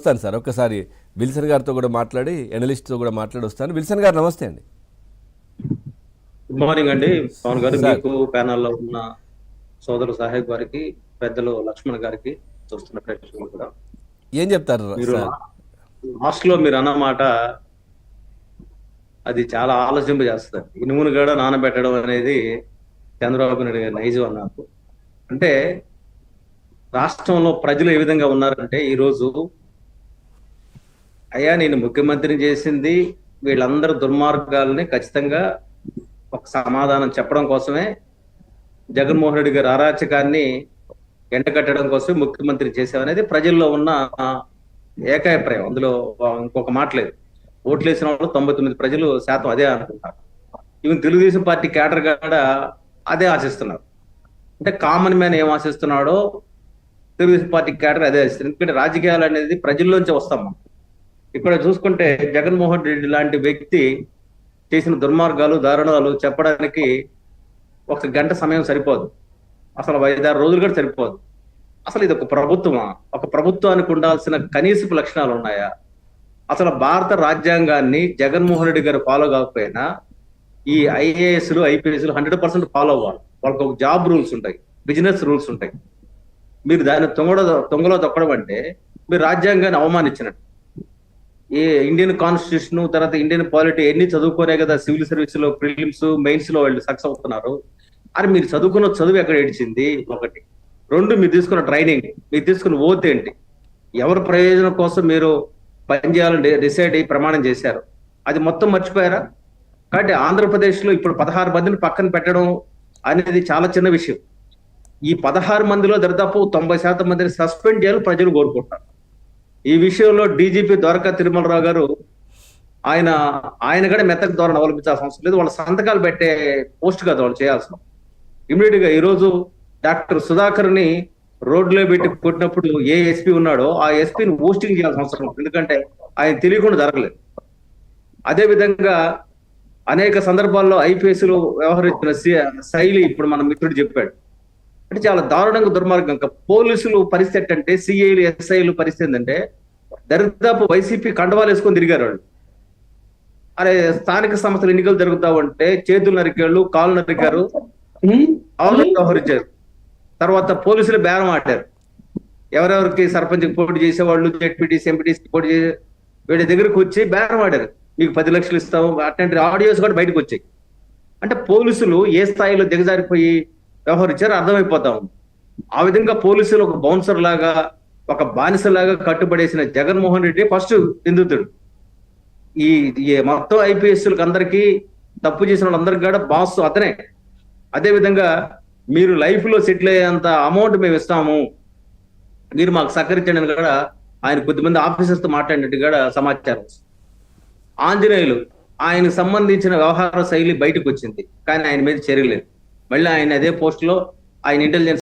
వస్తాను సార్, ఒక్కసారి విల్సన్ గారితో కూడా మాట్లాడి ఎనలిస్ట్తో కూడా మాట్లాడి వస్తాను. విల్సన్ గారు నమస్తే అండి. గుడ్ మార్నింగ్ అండి పవన్ గారు, సార్ మీకు ప్యానల్లో ఉన్న సోదరు సాహెబ్ గారికి, పెద్దలు లక్ష్మణ్ గారికి, చూస్తున్న ప్రేక్షకులు కూడా. ఏం చెప్తారు మీరు సార్? లాస్ట్ లో మీరు అన్నమాట అది చాలా ఆలోచింప చేస్తుంది. ఇనుమును కూడా నానబెట్టడం అనేది చంద్రబాబు నాయుడు గారి నైజం అన్నారు. అంటే రాష్ట్రంలో ప్రజలు ఏ విధంగా ఉన్నారంటే, ఈరోజు అయ్యా నేను ముఖ్యమంత్రిని చేసింది వీళ్ళందరూ దుర్మార్గాల్ని ఖచ్చితంగా ఒక సమాధానం చెప్పడం కోసమే, జగన్మోహన్ రెడ్డి గారి అరాచకాన్ని ఎండకట్టడం కోసం ముఖ్యమంత్రి చేశామనేది ప్రజల్లో ఉన్న ఏకాభిప్రాయం. అందులో ఇంకొక మాట లేదు. ఓట్లేసిన వాళ్ళు 99% అదే అనుకుంటారు. ఈవెన్ తెలుగుదేశం పార్టీ కేడర్ కూడా అదే ఆశిస్తున్నారు. అంటే కామన్ మ్యాన్ ఏం ఆశిస్తున్నాడో తెలుగుదేశం పార్టీ కేడర్ అదే ఆశిస్తుంది. ఎందుకంటే రాజకీయాలు అనేది ప్రజల్లోంచి వస్తాం మనం. ఇక్కడ చూసుకుంటే జగన్మోహన్ రెడ్డి లాంటి వ్యక్తి చేసిన దుర్మార్గాలు, దారుణాలు చెప్పడానికి ఒక గంట సమయం సరిపోదు, అసలు 5-6 రోజులు కూడా సరిపోదు. అసలు ఇది ఒక ప్రభుత్వమా? ఒక ప్రభుత్వానికి ఉండాల్సిన కనీసపు లక్షణాలు ఉన్నాయా? అసలు భారత రాజ్యాంగాన్ని జగన్మోహన్ రెడ్డి గారు ఫాలో కాకపోయినా ఈ ఐఏఎస్లు, ఐపీఎస్లు 100% ఫాలో అవ్వాలి. వాళ్ళకి ఒక జాబ్ రూల్స్ ఉంటాయి, బిజినెస్ రూల్స్ ఉంటాయి. మీరు దాన్ని తొంగలో తొక్కడం అంటే మీరు రాజ్యాంగాన్ని అవమానించినట్టు. ఏ ఇండియన్ కాన్స్టిట్యూషన్ తర్వాత ఇండియన్ పాలిటీ ఎన్ని చదువుకోనే కదా సివిల్ సర్వీస్ లో, ప్రిలిమ్స్, మెయిన్స్ లో వాళ్ళు సక్సెస్ అవుతున్నారు. అని మీరు చదువుకున్న చదువు ఎక్కడ ఏడిచింది? ఒకటి. రెండు, మీరు తీసుకున్న ట్రైనింగ్, మీరు తీసుకున్న ఓత్ ఏంటి? ఎవరి ప్రయోజనం కోసం మీరు పనిచేయాలని డిసైడ్ అయ్యి ప్రమాణం చేశారు, అది మొత్తం మర్చిపోయారా? కాబట్టి ఆంధ్రప్రదేశ్ లో ఇప్పుడు 16 మందిని పక్కన పెట్టడం అనేది చాలా చిన్న విషయం. ఈ 16 మందిలో దాదాపు 90% మందిని సస్పెండ్ చేయాలని ప్రజలు కోరుకుంటారు. ఈ విషయంలో డీజీపీ ద్వారకా తిరుమలరావు గారు ఆయన కూడా మెత్తకు ధోరణి అవలంబించాల్సిన అవసరం లేదు. వాళ్ళ సంతకాలు పెట్టే పోస్ట్ కాదు వాళ్ళు చేయాల్సిన. ఇమీడియట్ గా ఈరోజు డాక్టర్ సుధాకర్ ని రోడ్లో పెట్టి కొట్టినప్పుడు ఏ ఎస్పీ ఉన్నాడో ఆ ఎస్పీని పోస్టింగ్ చేయాల్సిన అవసరం ఉంది. ఎందుకంటే ఆయన తెలియకుండా జరగలేదు. అదే విధంగా అనేక సందర్భాల్లో ఐపీఎస్లు వ్యవహరించిన శైలి ఇప్పుడు మన మిత్రుడు చెప్పాడు. అంటే చాలా దారుణంగా, దుర్మార్గం. పోలీసులు పరిస్థితి అంటే, సిఐలు, ఎస్ఐలు పరిస్థితి ఏంటంటే దరిదాపు వైసీపీ కండవాలు వేసుకొని తిరిగారు వాళ్ళు. అరే స్థానిక సంస్థలు ఎన్నికలు జరుగుతా ఉంటే చేతులు నరికాళ్ళు, కాళ్ళు నరికారు, వ్యవహరించారు. తర్వాత పోలీసులు బేరం ఆడారు. ఎవరెవరికి సర్పంచ్ పోటీ చేసేవాళ్ళు, జెడ్పీటీసీ, ఎంపీటీసీ పోటీ చేసే వీళ్ళ దగ్గరకు వచ్చి బేరం ఆడారు. మీకు 10 లక్షలు ఇస్తాము, అట్లాంటి ఆడియోస్ కూడా బయటకు వచ్చాయి. అంటే పోలీసులు ఏ స్థాయిలో దిగజారిపోయి వ్యవహరించారో అర్థమైపోతా ఉంది. ఆ విధంగా పోలీసులు ఒక బౌన్సర్ లాగా, ఒక బానిసలాగా కట్టుబడేసిన జగన్మోహన్ రెడ్డి ఫస్ట్ నిందితుడు. ఈ మొత్తం ఐపీఎస్లకు అందరికీ, తప్పు చేసిన వాళ్ళందరికీ కూడా బాస్ అతనే. అదే విధంగా మీరు లైఫ్ లో సెటిల్ అయ్యేంత అమౌంట్ మేము ఇస్తాము, మీరు మాకు సహకరించండి అని కూడా ఆయన కొద్దిమంది ఆఫీసర్స్ తో మాట్లాడినట్టు కూడా సమాచారం. ఆంజనేయులు, ఆయనకు సంబంధించిన వ్యవహార శైలి బయటకు వచ్చింది, కానీ ఆయన మీద చర్య లేదు. మళ్ళీ ఆయన అదే పోస్ట్ లో ఆయన ఇంటెలిజెన్స్